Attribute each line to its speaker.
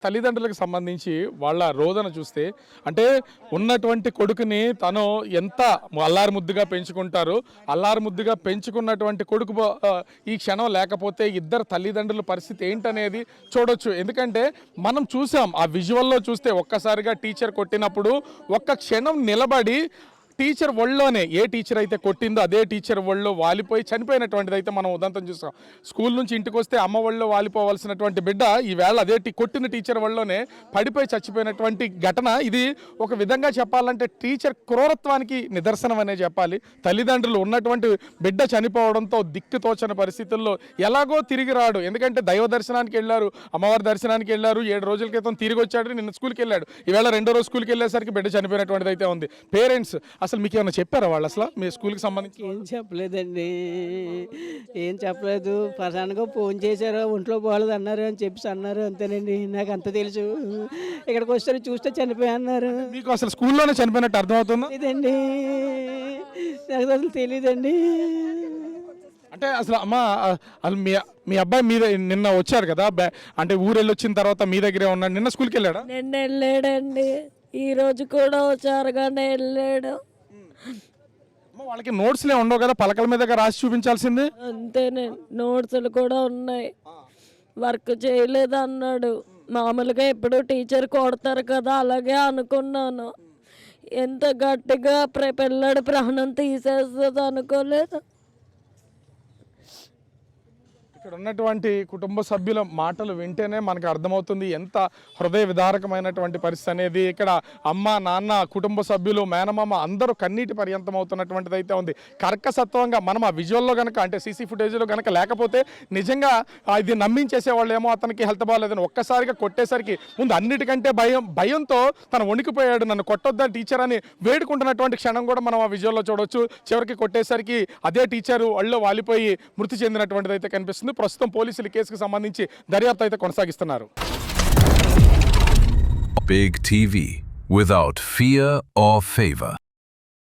Speaker 1: తల్లిదండ్రులకు సంబంధించి వాళ్ళ రోదన చూస్తే అంటే ఉన్నటువంటి కొడుకుని తను ఎంత అల్లారు ముద్దుగా పెంచుకుంటారు. అల్లారు ముద్దుగా పెంచుకున్నటువంటి కొడుకు ఈ క్షణం లేకపోతే ఇద్దరు తల్లిదండ్రుల పరిస్థితి ఏంటనేది చూడొచ్చు. ఎందుకంటే మనం చూసాం ఆ విజువల్లో చూస్తే ఒక్కసారిగా టీచర్ కొట్టినప్పుడు ఒక్క క్షణం నిలబడి టీచర్ ఒళ్ళోనే ఏ టీచర్ అయితే కొట్టిందో అదే టీచర్ ఒళ్ళో వాలిపోయి చనిపోయినటువంటిది అయితే మనం ఉదంతం చూస్తాం. స్కూల్ నుంచి ఇంటికి వస్తే అమ్మ ఒళ్ళో వాలిపోవాల్సినటువంటి బిడ్డ ఈవేళ అదే కొట్టిన టీచర్ ఒళ్ళోనే పడిపోయి చచ్చిపోయినటువంటి ఘటన. ఇది ఒక విధంగా చెప్పాలంటే టీచర్ క్రూరత్వానికి నిదర్శనం అనే చెప్పాలి. తల్లిదండ్రులు ఉన్నటువంటి బిడ్డ చనిపోవడంతో దిక్కుతోచని పరిస్థితుల్లో ఎలాగో తిరిగి రాడు. ఎందుకంటే దైవ దర్శనానికి వెళ్ళారు, అమ్మవారి దర్శనానికి వెళ్ళారు, 7 రోజుల క్రితం తిరిగి వచ్చాడు, నిన్న స్కూల్కి వెళ్ళాడు, ఈవేళ 2వ రోజు స్కూల్కి వెళ్ళేసరికి బిడ్డ చనిపోయినటువంటిది అయితే ఉంది. పేరెంట్స్ అసలు మీకు ఏమైనా చెప్పారా వాళ్ళు అసలు మీ స్కూల్కి సంబంధించి?
Speaker 2: ఏం చెప్పలేదండి, ఏం చెప్పలేదు. ప్రధానంగా ఫోన్ చేశారు, ఒంట్లో బాగలేదు అన్నారు అని చెప్పేసి అన్నారు, అంతేనండి. నాకు అంత తెలుసు. ఇక్కడికి వస్తే చూస్తే చనిపోయి అన్నారు.
Speaker 1: మీకు అసలు స్కూల్లోనే చనిపోయినట్టు అర్థమవుతుందా?
Speaker 2: ఇదండి నాకు అసలు తెలియదండి.
Speaker 1: అంటే అసలు అమ్మ అసలు మీ అబ్బాయి మీద నిన్న వచ్చారు కదా, అంటే ఊరెళ్ళి వచ్చిన తర్వాత మీ దగ్గరే ఉన్నాడు. నిన్న స్కూల్కి వెళ్ళాడా?
Speaker 3: నిన్న వెళ్ళాడండి, ఈ రోజు కూడా వచ్చారుగానే వెళ్ళాడు.
Speaker 1: వాళ్ళకి నోట్స్లే ఉండవు కదా, పలకల మీద రాసి చూపించాల్సింది.
Speaker 3: అంతేనే, నోట్సులు కూడా ఉన్నాయి. వర్క్ చేయలేదు అన్నాడు. మామూలుగా ఎప్పుడు టీచర్ కొడతారు కదా, అలాగే అనుకున్నాను. ఎంత గట్టిగా పిల్లడి ప్రాణం తీసేస్తుంది అనుకోలేదు.
Speaker 1: ఇక్కడ ఉన్నటువంటి కుటుంబ సభ్యుల మాటలు వింటేనే మనకు అర్థమవుతుంది ఎంత హృదయ విదారకమైనటువంటి పరిస్థితి అనేది. ఇక్కడ అమ్మ, నాన్న, కుటుంబ సభ్యులు, మేనమామ అందరూ కన్నీటి పర్యంతం అవుతున్నటువంటిది అయితే ఉంది. కర్కసత్వంగా మనం ఆ విజువల్లో కనుక అంటే సీసీ ఫుటేజ్లో కనుక లేకపోతే నిజంగా ఇది నమ్మించేసేవాళ్ళు ఏమో అతనికి హెల్త్ బాగాలేదని. ఒక్కసారిగా కొట్టేసరికి ముందు అన్నిటికంటే భయంతో తను వణికిపోయాడు. నన్ను కొట్టొద్దని టీచర్ అని వేడుకుంటున్నటువంటి క్షణం కూడా మనం ఆ విజువల్లో చూడవచ్చు. చివరికి కొట్టేసరికి అదే టీచరు ఒళ్ళో వాలిపోయి మృతి చెందినటువంటిది అయితే కనిపిస్తుంది. ప్రస్తుతం పోలీసులు కేసుకు సంబంధించి దర్యాప్తు అయితే కొనసాగిస్తున్నారు.
Speaker 4: Big TV without fear or favor.